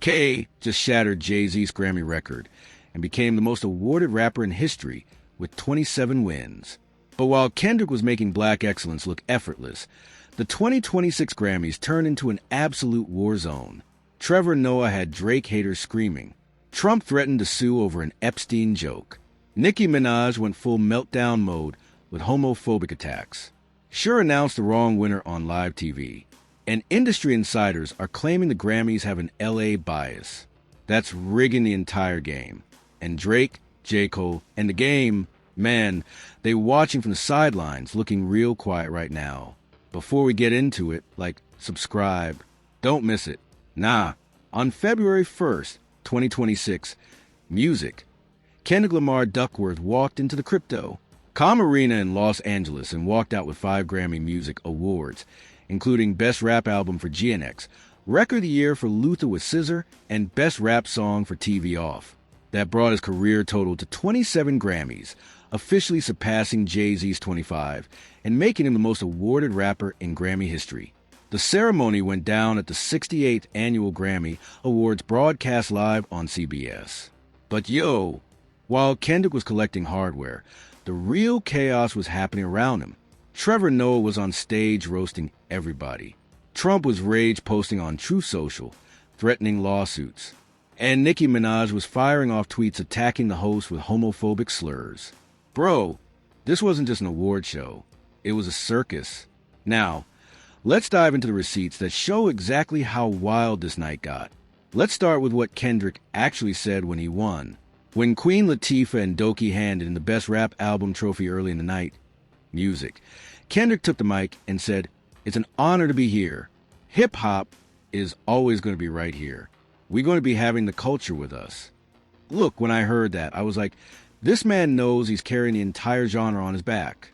K just shattered Jay-Z's Grammy record and became the most awarded rapper in history with 27 wins. But while Kendrick was making black excellence look effortless, the 2026 Grammys turned into an absolute war zone. Trevor Noah had Drake haters screaming. Trump threatened to sue over an Epstein joke. Nicki Minaj went full meltdown mode with homophobic attacks. Cher announced the wrong winner on live TV. And industry insiders are claiming the Grammys have an LA bias. That's rigging the entire game. And Drake, J. Cole, and the game, man, they watching from the sidelines looking real quiet right now. Before we get into it, subscribe. Don't miss it. Nah. On February 1st, 2026, music. Kendrick Lamar Duckworth walked into the crypto. Com Arena in Los Angeles and walked out with 5 Grammy Music Awards, including Best Rap Album for GNX, Record of the Year for Luther with Scissor, and Best Rap Song for TV Off. That brought his career total to 27 Grammys, officially surpassing Jay-Z's 25 and making him the most awarded rapper in Grammy history. The ceremony went down at the 68th Annual Grammy Awards broadcast live on CBS. But while Kendrick was collecting hardware, the real chaos was happening around him. Trevor Noah was on stage roasting everybody. Trump was rage posting on Truth Social, threatening lawsuits. And Nicki Minaj was firing off tweets attacking the host with homophobic slurs. Bro, this wasn't just an award show. It was a circus. Now, let's dive into the receipts that show exactly how wild this night got. Let's start with what Kendrick actually said when he won. When Queen Latifah and Doki handed in the Best Rap Album trophy early in the night, music, Kendrick took the mic and said, "It's an honor to be here. Hip-hop is always going to be right here. We're going to be having the culture with us." Look, when I heard that, I was like, this man knows he's carrying the entire genre on his back.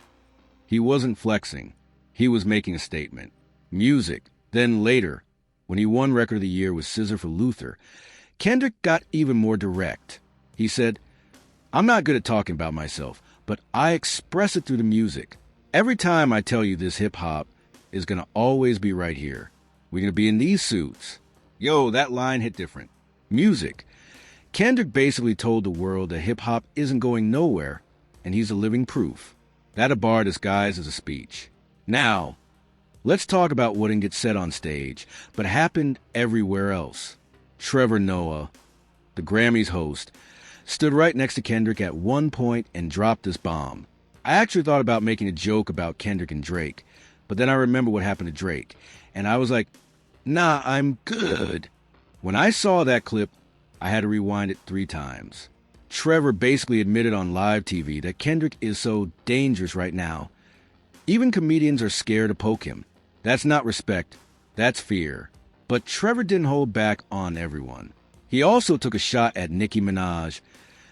He wasn't flexing. He was making a statement. Music. Then later, when he won Record of the Year with Scissor for Luther, Kendrick got even more direct. He said, "I'm not good at talking about myself, but I express it through the music. Every time I tell you this hip-hop is going to always be right here. We're going to be in these suits." That line hit different. Music. Kendrick basically told the world that hip-hop isn't going nowhere, and he's a living proof. That a bar disguised as a speech. Now, let's talk about what didn't get said on stage, but happened everywhere else. Trevor Noah, the Grammys host, stood right next to Kendrick at one point and dropped this bomb. I actually thought about making a joke about Kendrick and Drake, but then I remembered what happened to Drake, and I was like, nah, I'm good. When I saw that clip, I had to rewind it 3 times. Trevor basically admitted on live TV that Kendrick is so dangerous right now. Even comedians are scared to poke him. That's not respect, that's fear. But Trevor didn't hold back on everyone. He also took a shot at Nicki Minaj,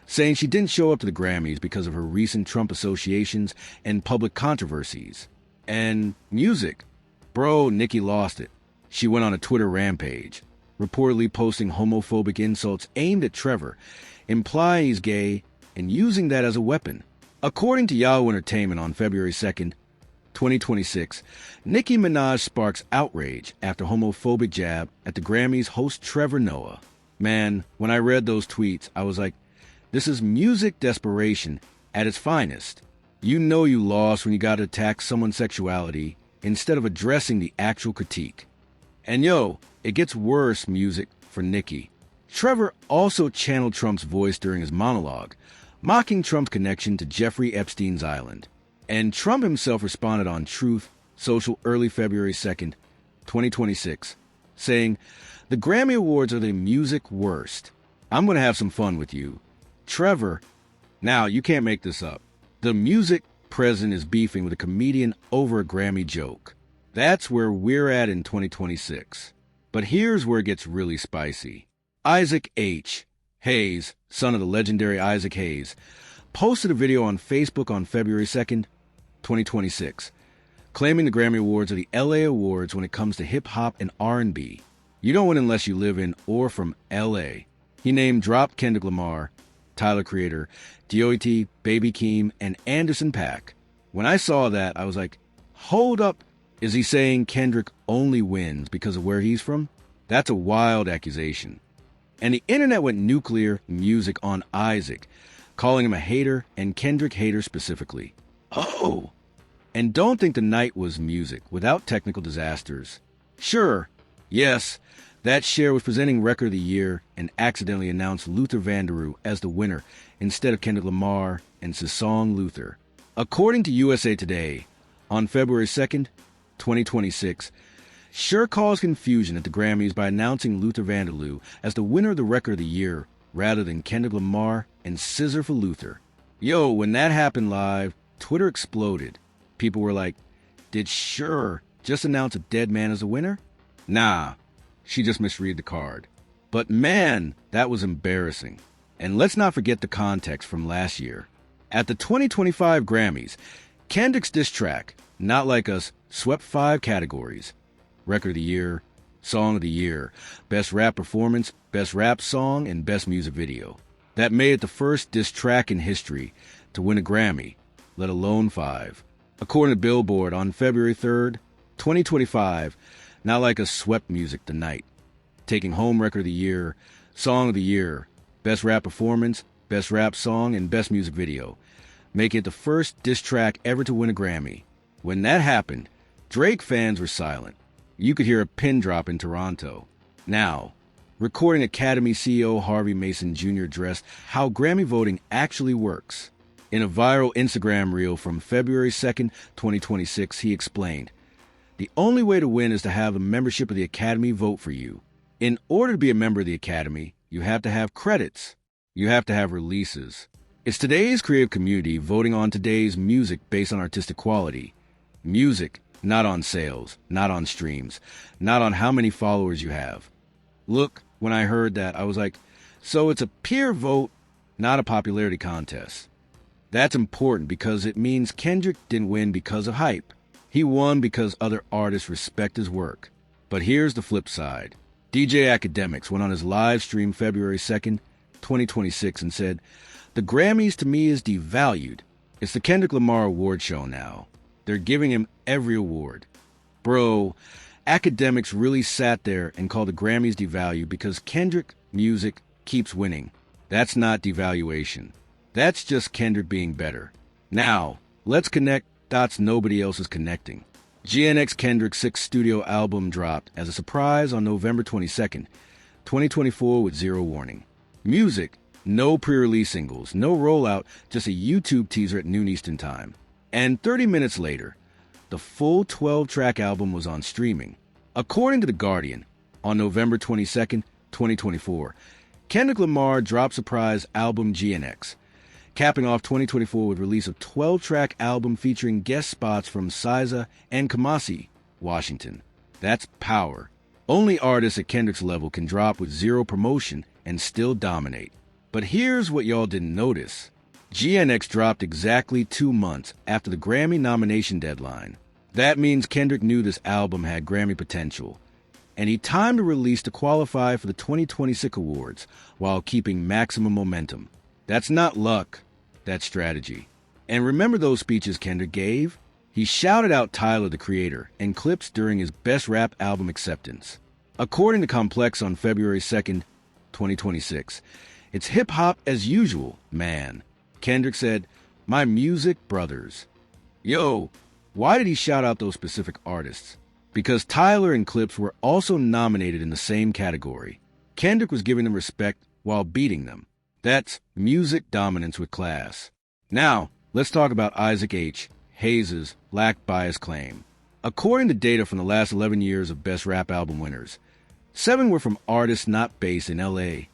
saying she didn't show up to the Grammys because of her recent Trump associations and public controversies. And music. Bro, Nicki lost it. She went on a Twitter rampage, reportedly posting homophobic insults aimed at Trevor, implying he's gay and using that as a weapon. According to Yahoo Entertainment on February 2nd, 2026, Nicki Minaj sparks outrage after homophobic jab at the Grammys host Trevor Noah. Man, when I read those tweets, I was like, this is music desperation at its finest. You know you lost when you got to attack someone's sexuality instead of addressing the actual critique. And it gets worse music for Nicki. Trevor also channeled Trump's voice during his monologue, mocking Trump's connection to Jeffrey Epstein's island. And Trump himself responded on Truth Social early February 2nd, 2026, saying, "The Grammy Awards are the music worst. I'm going to have some fun with you." Trevor, now you can't make this up. The music president is beefing with a comedian over a Grammy joke. That's where we're at in 2026. But here's where it gets really spicy. Isaac H. Hayes, son of the legendary Isaac Hayes, posted a video on Facebook on February 2nd, 2026, claiming the Grammy Awards are the LA Awards when it comes to hip-hop and R&B. You don't win unless you live in or from LA. He name-dropped Kendrick Lamar, Tyler Creator, D.O.E.T., Baby Keem, and Anderson .Paak. When I saw that, I was like, hold up. Is he saying Kendrick only wins because of where he's from? That's a wild accusation. And the internet went nuclear music on Isaac, calling him a hater and Kendrick hater specifically. Oh! And don't think the night was music without technical disasters. Sure, yes, that Cher was presenting Record of the Year and accidentally announced Luther Vandross as the winner instead of Kendrick Lamar and his song Luther. According to USA Today, on February 2nd, 2026, Cher caused confusion at the Grammys by announcing Luther Vandross as the winner of the Record of the Year rather than Kendrick Lamar and Scissor for Luther. Yo, when that happened live, Twitter exploded. People were like, did Cher just announce a dead man as the winner? Nah, she just misread the card. But man, that was embarrassing. And let's not forget the context from last year. At the 2025 Grammys, Kendrick's diss track, Not Like Us, swept 5 categories: Record of the Year, Song of the Year, Best Rap Performance, Best Rap Song, and Best Music Video. That made it the first diss track in history to win a Grammy, let alone 5. According to Billboard, on February 3rd, 2025, Not Like Us swept music the night, taking home Record of the Year, Song of the Year, Best Rap Performance, Best Rap Song, and Best Music Video, making it the first diss track ever to win a Grammy. When that happened, Drake fans were silent. You could hear a pin drop in Toronto. Now, Recording Academy CEO Harvey Mason Jr. addressed how Grammy voting actually works. In a viral Instagram reel from February 2nd, 2026, he explained, "The only way to win is to have the membership of the Academy vote for you. In order to be a member of the Academy, you have to have credits. You have to have releases. It's today's creative community voting on today's music based on artistic quality. Music, not on sales, not on streams, not on how many followers you have." Look, when I heard that, I was like, so it's a peer vote, not a popularity contest. That's important because it means Kendrick didn't win because of hype. He won because other artists respect his work. But here's the flip side. DJ Academics went on his live stream February 2nd, 2026 and said, "The Grammys to me is devalued. It's the Kendrick Lamar award show now. They're giving him every award." Bro, Academics really sat there and called the Grammys devalued because Kendrick music keeps winning. That's not devaluation. That's just Kendrick being better. Now, let's connect dots nobody else is connecting. GNX Kendrick's 6th studio album dropped as a surprise on November 22nd, 2024 with zero warning. Music, no pre-release singles, no rollout, just a YouTube teaser at noon Eastern Time. And 30 minutes later, the full 12-track album was on streaming. According to The Guardian, on November 22nd, 2024, Kendrick Lamar dropped surprise album GNX, capping off 2024 with release of 12-track album featuring guest spots from SZA and Kamasi, Washington. That's power. Only artists at Kendrick's level can drop with zero promotion and still dominate. But here's what y'all didn't notice. GNX dropped exactly 2 months after the Grammy nomination deadline. That means Kendrick knew this album had Grammy potential, and he timed the release to qualify for the 2026 awards while keeping maximum momentum. That's not luck, that's strategy. And remember those speeches Kendrick gave? He shouted out Tyler, the Creator, and clips during his Best Rap Album acceptance. According to Complex on February 2nd, 2026, it's hip-hop as usual, man. Kendrick said, "My music brothers." Yo, why did he shout out those specific artists? Because Tyler and Clips were also nominated in the same category. Kendrick was giving them respect while beating them. That's music dominance with class. Now, let's talk about Isaac H. Hayes' Black Bias claim. According to data from the last 11 years of Best Rap Album winners, 7 were from artists not based in L.A.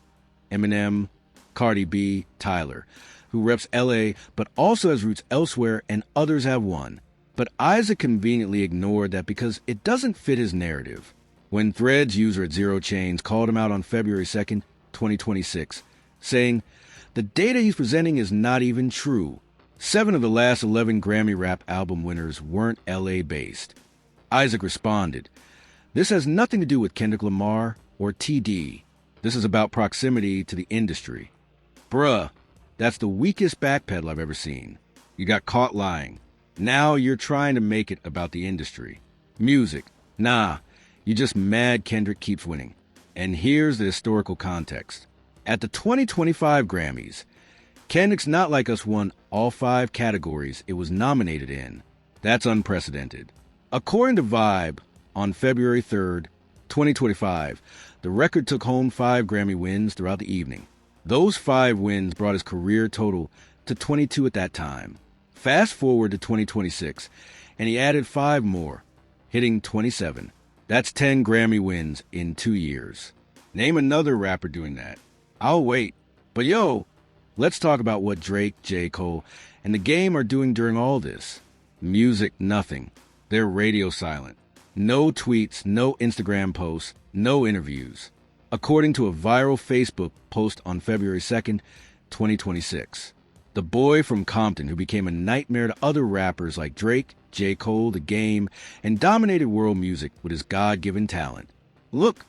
Eminem, Cardi B, Tyler, who reps L.A. but also has roots elsewhere, and others have won. But Isaac conveniently ignored that because it doesn't fit his narrative. When Threads user at Zero Chains called him out on February 2nd, 2026, saying, "The data he's presenting is not even true. 7 of the last 11 Grammy Rap Album winners weren't LA based. Isaac responded, "This has nothing to do with Kendrick Lamar or TD. This is about proximity to the industry." Bruh, that's the weakest backpedal I've ever seen. You got caught lying. Now you're trying to make it about the industry. Music, nah, you just mad Kendrick keeps winning. And here's the historical context. At the 2025 Grammys, Kendrick's Not Like Us won all 5 categories it was nominated in. That's unprecedented. According to Vibe, on February 3rd, 2025, the record took home 5 Grammy wins throughout the evening. Those 5 wins brought his career total to 22 at that time. Fast forward to 2026, and he added 5 more, hitting 27. That's 10 Grammy wins in 2 years. Name another rapper doing that. I'll wait. But yo, let's talk about what Drake, J. Cole, and the game are doing during all this. Music, nothing. They're radio silent. No tweets, no Instagram posts, no interviews. According to a viral Facebook post on February 2nd, 2026. The boy from Compton who became a nightmare to other rappers like Drake, J. Cole, The Game, and dominated world music with his God-given talent. Look,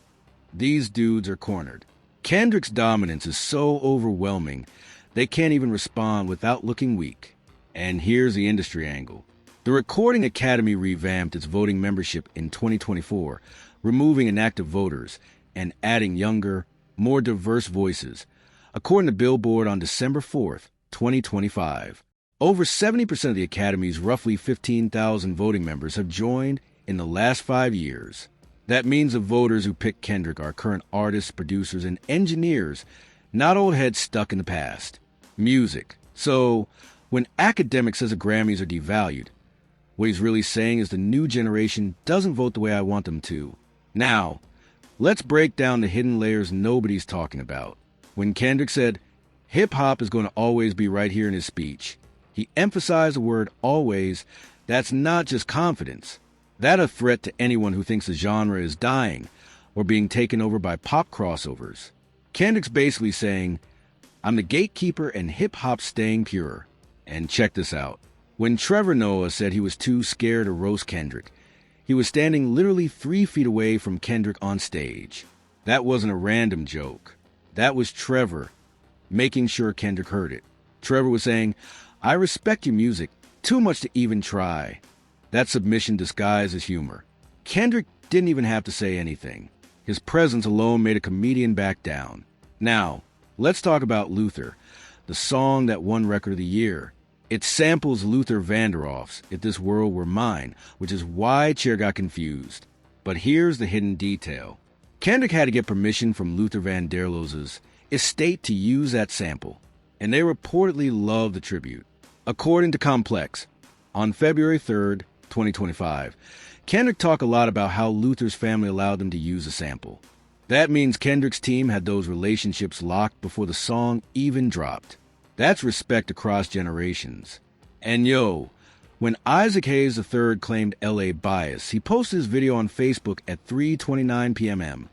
these dudes are cornered. Kendrick's dominance is so overwhelming, they can't even respond without looking weak. And here's the industry angle. The Recording Academy revamped its voting membership in 2024, removing inactive voters and adding younger, more diverse voices. According to Billboard on December 4th, 2025, over 70% of the Academy's roughly 15,000 voting members have joined in the last 5 years. That means the voters who picked Kendrick are current artists, producers, and engineers, not old heads stuck in the past. Music. So, when academics says the Grammys are devalued, what he's really saying is the new generation doesn't vote the way I want them to. Now, let's break down the hidden layers nobody's talking about. When Kendrick said, hip-hop is going to always be right here in his speech, he emphasized the word always. That's not just confidence. That's a threat to anyone who thinks the genre is dying or being taken over by pop crossovers. Kendrick's basically saying, I'm the gatekeeper and hip-hop's staying pure. And check this out. When Trevor Noah said he was too scared to roast Kendrick, he was standing literally 3 feet away from Kendrick on stage. That wasn't a random joke. That was Trevor making sure Kendrick heard it. Trevor was saying, I respect your music too much to even try. That submission disguised as humor. Kendrick didn't even have to say anything. His presence alone made a comedian back down. Now, let's talk about Luther, the song that won Record of the Year. It samples Luther Vandross's If This World Were Mine, which is why Cher got confused. But here's the hidden detail. Kendrick had to get permission from Luther Vandross's estate to use that sample, and they reportedly loved the tribute. According to Complex, on February 3rd, 2025, Kendrick talked a lot about how Luther's family allowed them to use the sample. That means Kendrick's team had those relationships locked before the song even dropped. That's respect across generations. And yo, when Isaac Hayes III claimed LA bias, he posted his video on Facebook at 3:29 p.m.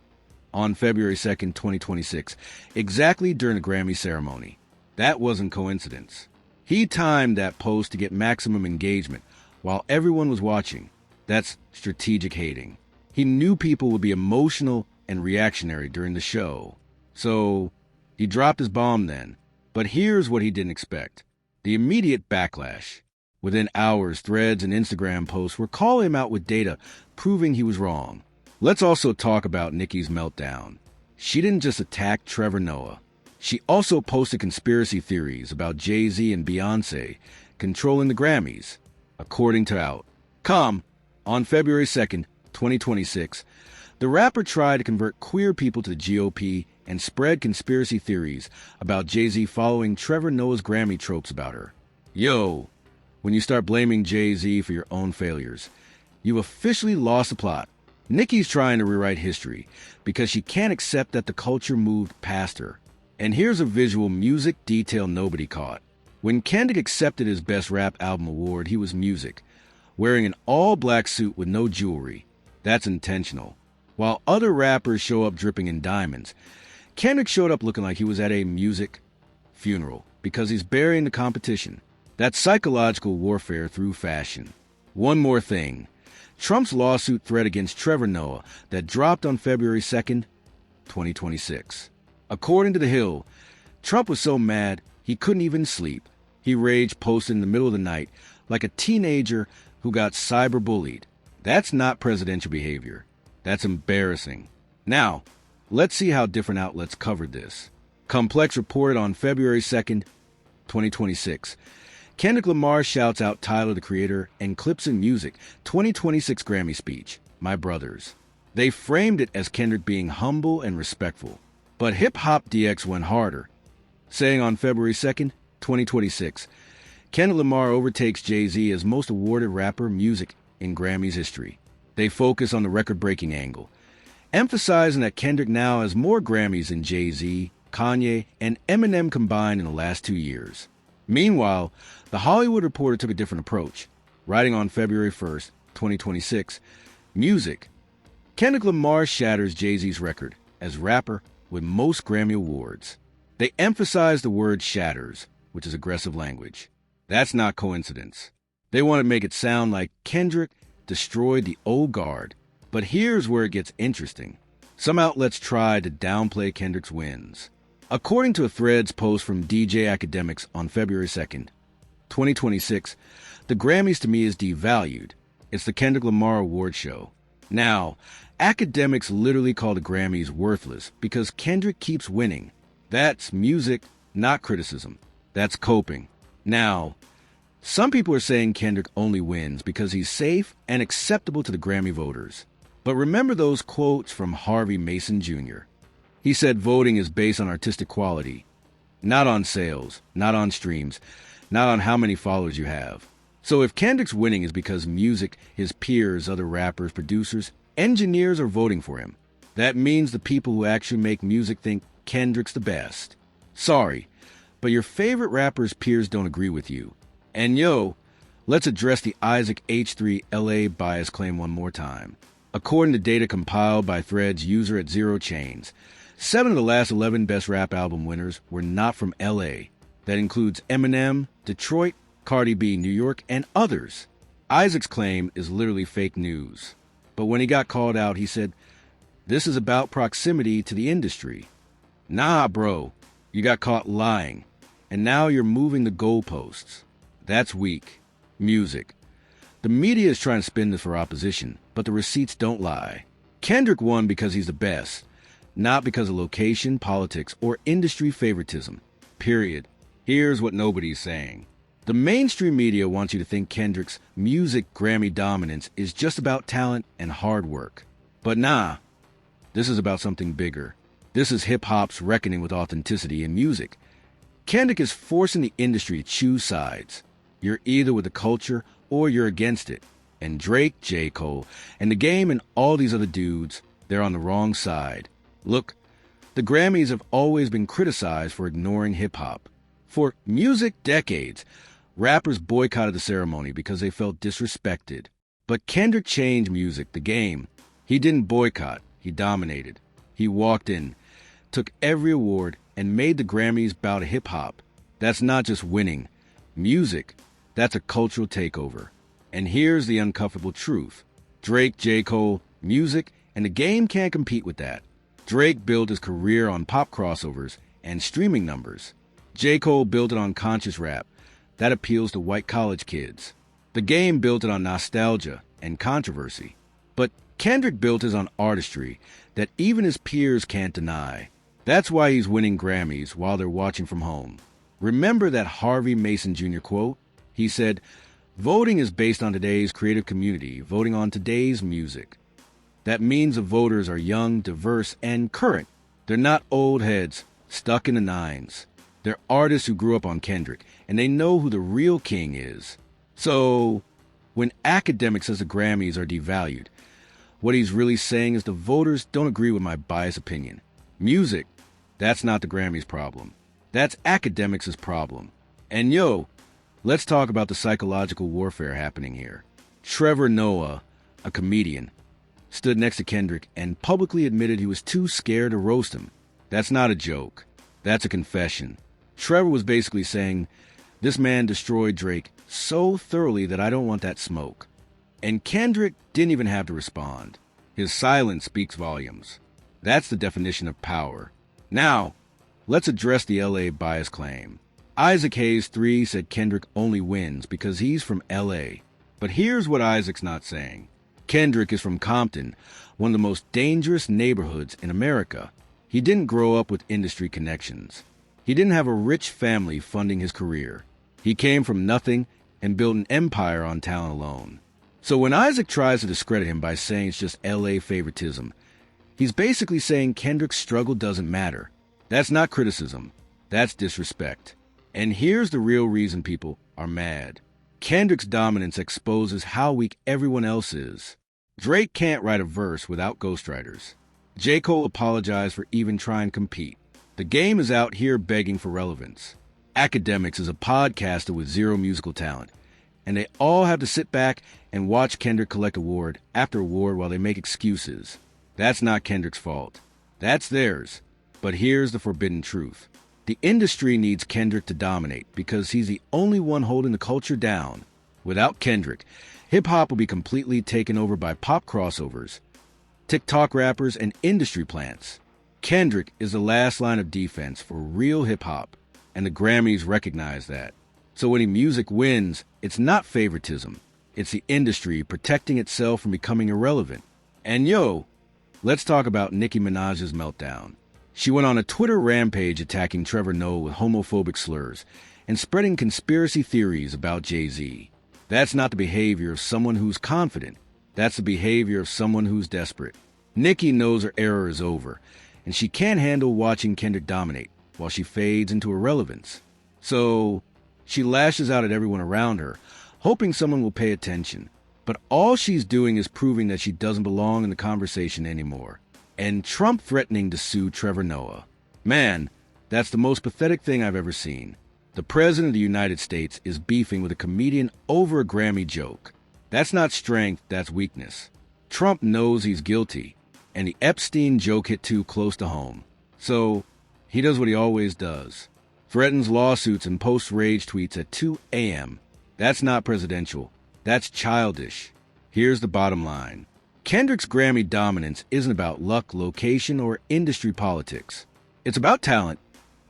on February 2nd, 2026, exactly during the Grammy ceremony. That wasn't coincidence. He timed that post to get maximum engagement while everyone was watching. That's strategic hating. He knew people would be emotional and reactionary during the show. So, he dropped his bomb then. But here's what he didn't expect. The immediate backlash. Within hours, threads and Instagram posts were calling him out with data proving he was wrong. Let's also talk about Nicki's meltdown. She didn't just attack Trevor Noah. She also posted conspiracy theories about Jay-Z and Beyoncé controlling the Grammys. According to Out.com, on February 2nd, 2026, the rapper tried to convert queer people to the GOP and spread conspiracy theories about Jay-Z following Trevor Noah's Grammy tropes about her. Yo, when you start blaming Jay-Z for your own failures, you've officially lost the plot. Nicki's trying to rewrite history because she can't accept that the culture moved past her. And here's a visual music detail nobody caught. When Kendrick accepted his Best Rap Album award, he was music, wearing an all-black suit with no jewelry. That's intentional. While other rappers show up dripping in diamonds, Kendrick showed up looking like he was at a music funeral because he's burying the competition. That's psychological warfare through fashion. One more thing. Trump's lawsuit threat against Trevor Noah that dropped on February 2nd, 2026. According to The Hill, Trump was so mad he couldn't even sleep. He rage posted in the middle of the night like a teenager who got cyberbullied. That's not presidential behavior. That's embarrassing. Now, Let's see how different outlets covered this. Complex reported on February 2nd, 2026. Kendrick Lamar shouts out Tyler, the Creator, and clips in Music 2026 Grammy speech, My Brothers. They framed it as Kendrick being humble and respectful. But Hip Hop DX went harder, saying on February 2nd, 2026, Kendrick Lamar overtakes Jay-Z as most awarded rapper music in Grammys history. They focus on the record-breaking angle, emphasizing that Kendrick now has more Grammys than Jay-Z, Kanye, and Eminem combined in the last 2 years. Meanwhile, The Hollywood Reporter took a different approach, writing on February 1st, 2026, Music. Kendrick Lamar shatters Jay-Z's record as rapper with most Grammy Awards. They emphasize the word shatters, which is aggressive language. That's not coincidence. They want to make it sound like Kendrick destroyed the old guard. But here's where it gets interesting. Some outlets tried to downplay Kendrick's wins. According to a Threads post from DJ Academics on February 2nd, 2026, the Grammys to me is devalued. It's the Kendrick Lamar award show. Now, Academics literally call the Grammys worthless because Kendrick keeps winning. That's music, not criticism. That's coping. Now, some people are saying Kendrick only wins because he's safe and acceptable to the Grammy voters. But remember those quotes from Harvey Mason Jr. He said voting is based on artistic quality, not on sales, not on streams, not on how many followers you have. So if Kendrick's winning is because music, his peers, other rappers, producers, engineers are voting for him, that means the people who actually make music think Kendrick's the best. Sorry, but your favorite rapper's peers don't agree with you. And let's address the Isaac H3 LA bias claim one more time. According to data compiled by Threads user at Zero Chains, 7 of the last 11 Best Rap Album winners were not from LA. That includes Eminem, Detroit, Cardi B, New York, and others. Isaac's claim is literally fake news. But when he got called out, he said, "This is about proximity to the industry." Nah, bro, you got caught lying. And now you're moving the goalposts. That's weak. Music. The media is trying to spin this for opposition, but the receipts don't lie. Kendrick won because he's the best, not because of location, politics, or industry favoritism. Period. Here's what nobody's saying. The mainstream media wants you to think Kendrick's music Grammy dominance is just about talent and hard work. But nah, this is about something bigger. This is hip-hop's reckoning with authenticity in music. Kendrick is forcing the industry to choose sides. You're either with the culture or you're against it. And Drake, J. Cole, and The Game and all these other dudes, they're on the wrong side. Look, the Grammys have always been criticized for ignoring hip-hop. For music decades, rappers boycotted the ceremony because they felt disrespected. But Kendrick changed music, the game. He didn't boycott, he dominated. He walked in, took every award, and made the Grammys bow to hip-hop. That's not just winning. Music, that's a cultural takeover. And here's the uncomfortable truth. Drake, J. Cole, music, and the game can't compete with that. Drake built his career on pop crossovers and streaming numbers. J. Cole built it on conscious rap. That appeals to white college kids. The game built it on nostalgia and controversy. But Kendrick built his on artistry that even his peers can't deny. That's why he's winning Grammys while they're watching from home. Remember that Harvey Mason Jr. quote? He said, "Voting is based on today's creative community, voting on today's music." That means the voters are young, diverse, and current. They're not old heads stuck in the 90s. They're artists who grew up on Kendrick, and they know who the real king is. So, when Academics says the Grammys are devalued, what he's really saying is the voters don't agree with my biased opinion. Music, that's not the Grammys' problem. That's Academics' problem. And let's talk about the psychological warfare happening here. Trevor Noah, a comedian, stood next to Kendrick and publicly admitted he was too scared to roast him. That's not a joke. That's a confession. Trevor was basically saying, this man destroyed Drake so thoroughly that I don't want that smoke. And Kendrick didn't even have to respond. His silence speaks volumes. That's the definition of power. Now, let's address the LA bias claim. Isaac Hayes 3 said Kendrick only wins because he's from LA. But here's what Isaac's not saying. Kendrick is from Compton, one of the most dangerous neighborhoods in America. He didn't grow up with industry connections. He didn't have a rich family funding his career. He came from nothing and built an empire on talent alone. So when Isaac tries to discredit him by saying it's just LA favoritism, he's basically saying Kendrick's struggle doesn't matter. That's not criticism. That's disrespect. And here's the real reason people are mad. Kendrick's dominance exposes how weak everyone else is. Drake can't write a verse without ghostwriters. J. Cole apologized for even trying to compete. The Game is out here begging for relevance. Academics is a podcaster with zero musical talent, and they all have to sit back and watch Kendrick collect award after award while they make excuses. That's not Kendrick's fault. That's theirs. But here's the forbidden truth. The industry needs Kendrick to dominate because he's the only one holding the culture down. Without Kendrick, hip-hop will be completely taken over by pop crossovers, TikTok rappers, and industry plants. Kendrick is the last line of defense for real hip-hop, and the Grammys recognize that. So when music wins, it's not favoritism. It's the industry protecting itself from becoming irrelevant. And let's talk about Nicki Minaj's meltdown. She went on a Twitter rampage attacking Trevor Noah with homophobic slurs and spreading conspiracy theories about Jay-Z. That's not the behavior of someone who's confident. That's the behavior of someone who's desperate. Nicki knows her era is over, and she can't handle watching Kendrick dominate while she fades into irrelevance. So she lashes out at everyone around her, hoping someone will pay attention. But all she's doing is proving that she doesn't belong in the conversation anymore. And Trump threatening to sue Trevor Noah. Man, that's the most pathetic thing I've ever seen. The President of the United States is beefing with a comedian over a Grammy joke. That's not strength, that's weakness. Trump knows he's guilty, and the Epstein joke hit too close to home. So he does what he always does. Threatens lawsuits and posts rage tweets at 2 a.m. That's not presidential. That's childish. Here's the bottom line. Kendrick's Grammy dominance isn't about luck, location, or industry politics. It's about talent,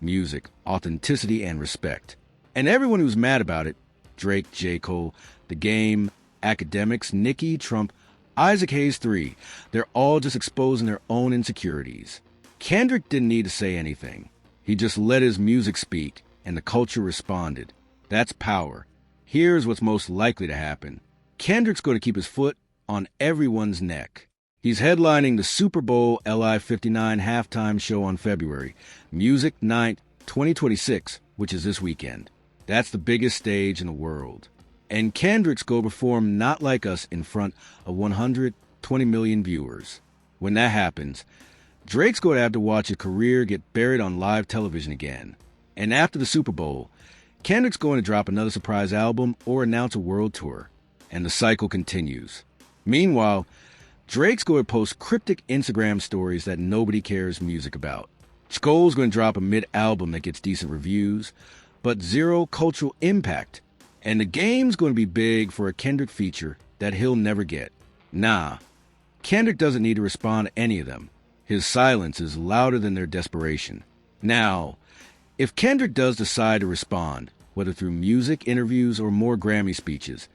music, authenticity, and respect. And everyone who's mad about it, Drake, J. Cole, The Game, Academics, Nicki, Trump, Isaac Hayes III, they're all just exposing their own insecurities. Kendrick didn't need to say anything. He just let his music speak, and the culture responded. That's power. Here's what's most likely to happen. Kendrick's going to keep his foot on everyone's neck. He's headlining the Super Bowl LI 59 halftime show on February, Music 9th, 2026, which is this weekend. That's the biggest stage in the world. And Kendrick's going to perform Not Like Us in front of 120 million viewers. When that happens, Drake's going to have to watch his career get buried on live television again. And after the Super Bowl, Kendrick's going to drop another surprise album or announce a world tour. And the cycle continues. Meanwhile, Drake's going to post cryptic Instagram stories that nobody cares music about. Cole's going to drop a mid-album that gets decent reviews, but zero cultural impact. And The Game's going to be big for a Kendrick feature that he'll never get. Nah, Kendrick doesn't need to respond to any of them. His silence is louder than their desperation. Now, if Kendrick does decide to respond, whether through music, interviews, or more Grammy speeches,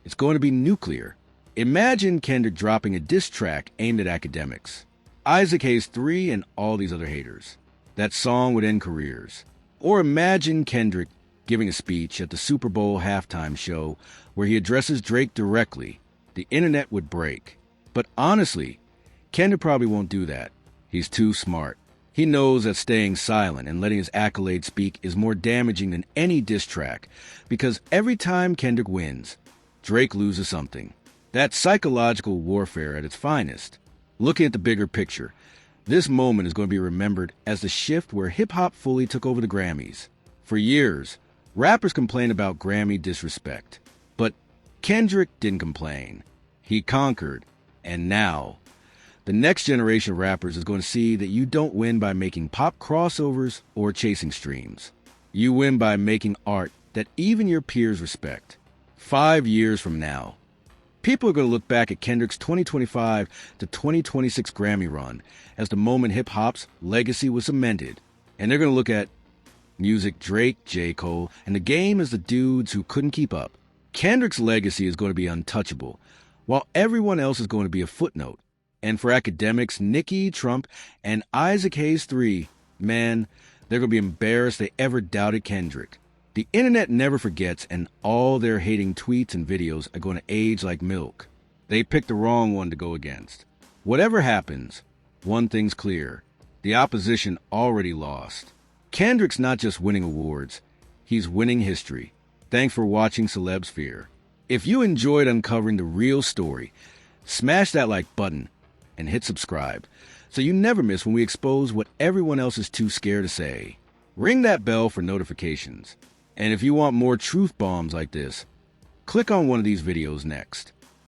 it's going to be nuclear. Imagine Kendrick dropping a diss track aimed at academics, Isaac Hayes III, and all these other haters. That song would end careers. Or imagine Kendrick giving a speech at the Super Bowl halftime show where he addresses Drake directly. The internet would break. But honestly, Kendrick probably won't do that. He's too smart. He knows that staying silent and letting his accolades speak is more damaging than any diss track, because every time Kendrick wins, Drake loses something. That's psychological warfare at its finest. Looking at the bigger picture, this moment is going to be remembered as the shift where hip-hop fully took over the Grammys. For years, rappers complained about Grammy disrespect. But Kendrick didn't complain. He conquered. And now, the next generation of rappers is going to see that you don't win by making pop crossovers or chasing streams. You win by making art that even your peers respect. 5 years from now, people are going to look back at Kendrick's 2025 to 2026 Grammy run as the moment hip-hop's legacy was cemented. And they're going to look at music, Drake, J. Cole, and The Game as the dudes who couldn't keep up. Kendrick's legacy is going to be untouchable, while everyone else is going to be a footnote. And for academics, Nikki, Trump, and Isaac Hayes III, man, they're going to be embarrassed they ever doubted Kendrick. The internet never forgets, and all their hating tweets and videos are going to age like milk. They picked the wrong one to go against. Whatever happens, one thing's clear. The opposition already lost. Kendrick's not just winning awards, he's winning history. Thanks for watching Celebsphere. If you enjoyed uncovering the real story, smash that like button and hit subscribe so you never miss when we expose what everyone else is too scared to say. Ring that bell for notifications. And if you want more truth bombs like this, click on one of these videos next.